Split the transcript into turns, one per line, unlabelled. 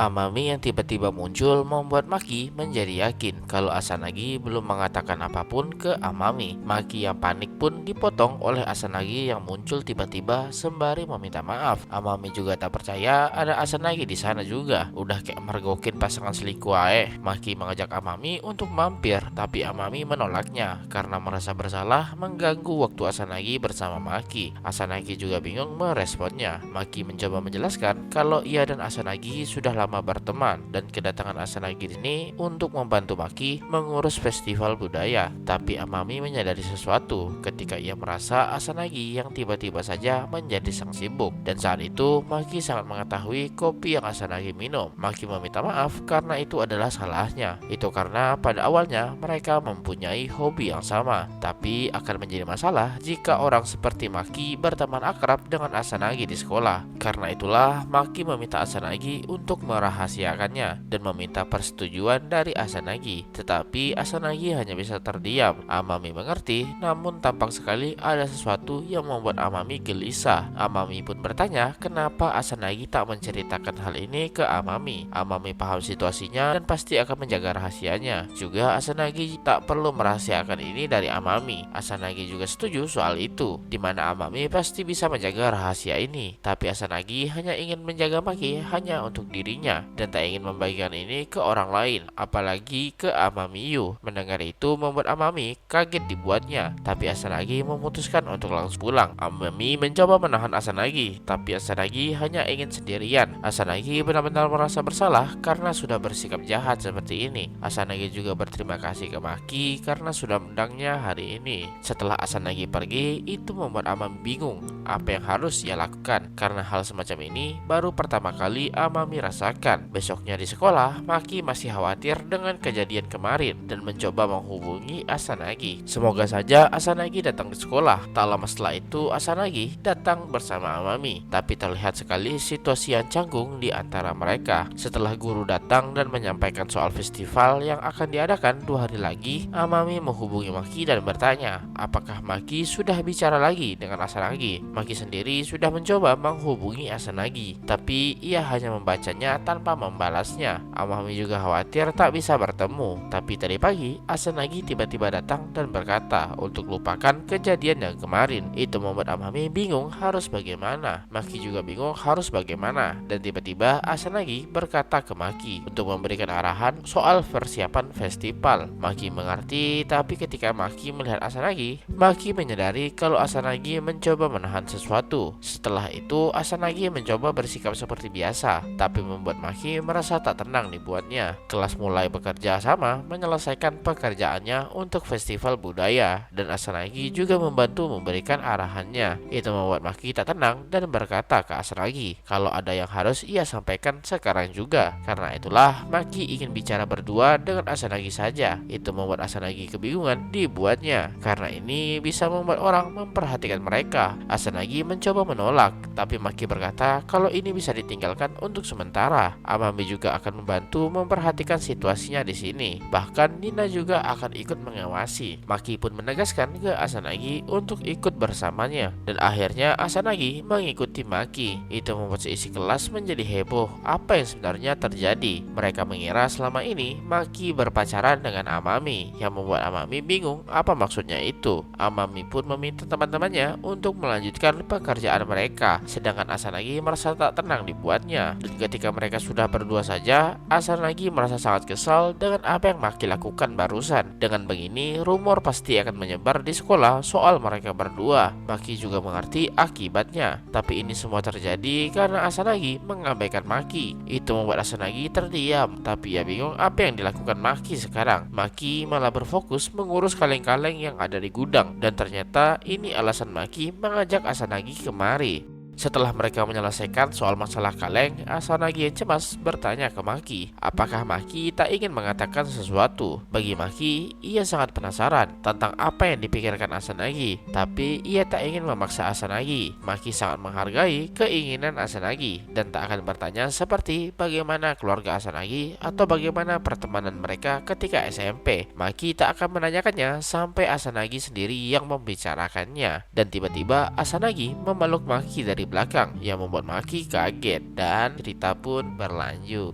Amami yang tiba-tiba muncul membuat Maki menjadi yakin kalau Asanagi belum mengatakan apapun ke Amami. Maki yang panik pun dipotong oleh Asanagi yang muncul tiba-tiba sembari meminta maaf. Amami juga tak percaya ada Asanagi di sana juga. Udah kayak mergokin pasangan selingkuh ae. Maki mengajak Amami untuk mampir, tapi Amami menolaknya karena merasa bersalah mengganggu waktu Asanagi bersama Maki. Asanagi juga bingung meresponnya. Maki mencoba menjelaskan kalau ia dan Asanagi sudah lama berteman dan kedatangan Asanagi ini untuk membantu Maki mengurus festival budaya. Tapi Amami menyadari sesuatu ketika ia merasa Asanagi yang tiba-tiba saja menjadi sang sibuk. Dan saat itu Maki sangat mengetahui kopi yang Asanagi minum. Maki meminta maaf karena itu adalah salahnya. Itu karena pada awalnya mereka mempunyai hobi yang sama. Tapi akan menjadi masalah jika orang seperti Maki berteman akrab dengan Asanagi di sekolah. Karena itulah Maki meminta Asanagi untuk merahasiakannya dan meminta persetujuan dari Asanagi. Tetapi Asanagi hanya bisa terdiam. Amami mengerti, namun tampak sekali ada sesuatu yang membuat Amami gelisah. Amami pun bertanya kenapa Asanagi tak menceritakan hal ini ke Amami. Amami paham situasinya dan pasti akan menjaga rahasianya. Juga Asanagi tak perlu merahasiakan ini dari Amami. Asanagi juga setuju soal itu, di mana Amami pasti bisa menjaga rahasia ini. Tapi Asanagi hanya ingin menjaga Maki hanya untuk dirinya dan tak ingin membagikan ini ke orang lain, apalagi ke Amami Yu. Mendengar itu membuat Amami kaget dibuatnya, tapi Asanagi memutuskan untuk langsung pulang. Amami mencoba menahan Asanagi, tapi Asanagi hanya ingin sendirian. Asanagi benar-benar merasa bersalah karena sudah bersikap jahat seperti ini. Asanagi juga berterima kasih ke Maki karena sudah mengundangnya hari ini. Setelah Asanagi pergi, itu membuat Amami bingung apa yang harus ia lakukan, karena hal semacam ini baru pertama kali Amami rasakan. Besoknya di sekolah, Maki masih khawatir dengan kejadian kemarin dan mencoba menghubungi Asanagi. Semoga saja Asanagi datang di sekolah. Tak lama setelah itu Asanagi datang bersama Amami, tapi terlihat sekali situasi yang canggung di antara mereka. Setelah guru datang dan menyampaikan soal festival yang akan diadakan 2 hari lagi, Amami menghubungi Maki dan bertanya apakah Maki sudah bicara lagi dengan Asanagi. Maki sendiri sudah mencoba menghubungi Asanagi, tapi ia hanya membacanya tanpa membalasnya. Amami juga khawatir tak bisa bertemu. Tapi tadi pagi Asanagi tiba-tiba datang dan berkata untuk lupakan kejadian yang kemarin. Itu membuat Amami bingung harus bagaimana. Maki juga bingung harus bagaimana. Dan tiba-tiba Asanagi berkata ke Maki untuk memberikan arahan soal persiapan festival. Maki mengerti, tapi ketika Maki melihat Asanagi, Maki menyadari kalau Asanagi mencoba menahan sesuatu. Setelah itu Asanagi mencoba bersikap seperti biasa, tapi membuat Maki merasa tak tenang dibuatnya. Kelas mulai bekerja sama menyelesaikan pekerjaannya untuk festival budaya, dan Asanagi juga membantu memberikan arahannya. Itu membuat Maki tak tenang dan berkata ke Asanagi kalau ada yang harus ia sampaikan sekarang juga. Karena itulah Maki ingin bicara berdua dengan Asanagi saja. Itu membuat Asanagi kebingungan dibuatnya, karena ini bisa membuat orang memperhatikan mereka. Asanagi mencoba menolak, tapi Maki berkata kalau ini bisa ditinggalkan untuk sementara. Amami juga akan membantu memperhatikan situasinya di sini. Bahkan Nina juga akan ikut mengawasi. Maki pun menegaskan ke Asanagi untuk ikut bersamanya, dan akhirnya Asanagi mengikuti Maki. Itu membuat seisi kelas menjadi heboh. Apa yang sebenarnya terjadi? Mereka mengira selama ini Maki berpacaran dengan Amami, yang membuat Amami bingung apa maksudnya itu. Amami pun meminta teman-temannya untuk melanjutkan pekerjaan mereka, sedangkan Asanagi merasa tak tenang dibuatnya. Dan ketika mereka sudah berdua saja, Asanagi merasa sangat kesal dengan apa yang Maki lakukan barusan. Dengan begini, rumor pasti akan menyebar di sekolah soal mereka berdua. Maki juga mengerti akibatnya, tapi ini semua terjadi karena Asanagi mengabaikan Maki. Itu membuat Asanagi terdiam, tapi ia bingung apa yang dilakukan Maki sekarang. Maki malah berfokus mengurus kaleng-kaleng yang ada di gudang, dan ternyata ini alasan Maki mengajak Asanagi kemari. Setelah mereka menyelesaikan soal masalah kaleng, Asanagi yang cemas bertanya ke Maki apakah Maki tak ingin mengatakan sesuatu. Bagi Maki, ia sangat penasaran tentang apa yang dipikirkan Asanagi, tapi ia tak ingin memaksa Asanagi. Maki sangat menghargai keinginan Asanagi dan tak akan bertanya seperti bagaimana keluarga Asanagi atau bagaimana pertemanan mereka ketika SMP. Maki tak akan menanyakannya sampai Asanagi sendiri yang membicarakannya. Dan tiba-tiba Asanagi memeluk Maki dari belakang yang membuat Maki kaget, dan cerita pun berlanjut.